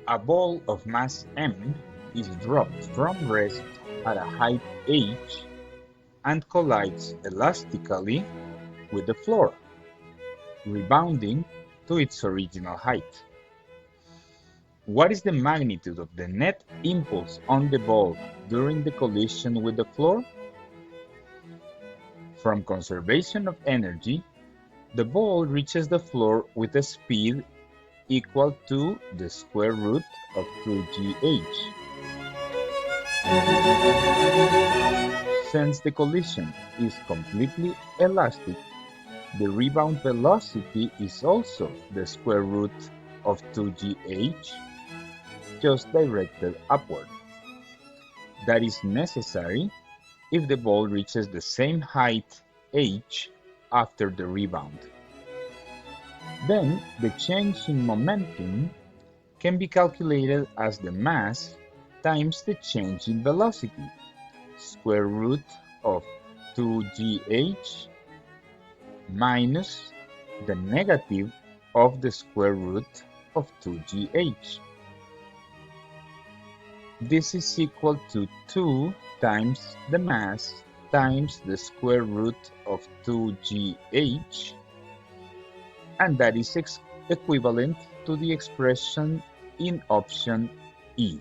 A ball of mass m is dropped from rest at a height h and collides elastically with the floor, rebounding to its original height. What is the magnitude of the net impulse on the ball during the collision with the floor? From conservation of energy, the ball reaches the floor with a speed equal to the square root of 2gh. Since the collision is completely elastic, the rebound velocity is also the square root of 2gh, just directed upward. That is necessary if the ball reaches the same height h after the rebound. Then the change in momentum can be calculated as the mass times the change in velocity, square root of 2gh minus the negative of the square root of 2gh. This is equal to 2 times the mass times the square root of 2gh, and that is equivalent to the expression in option E.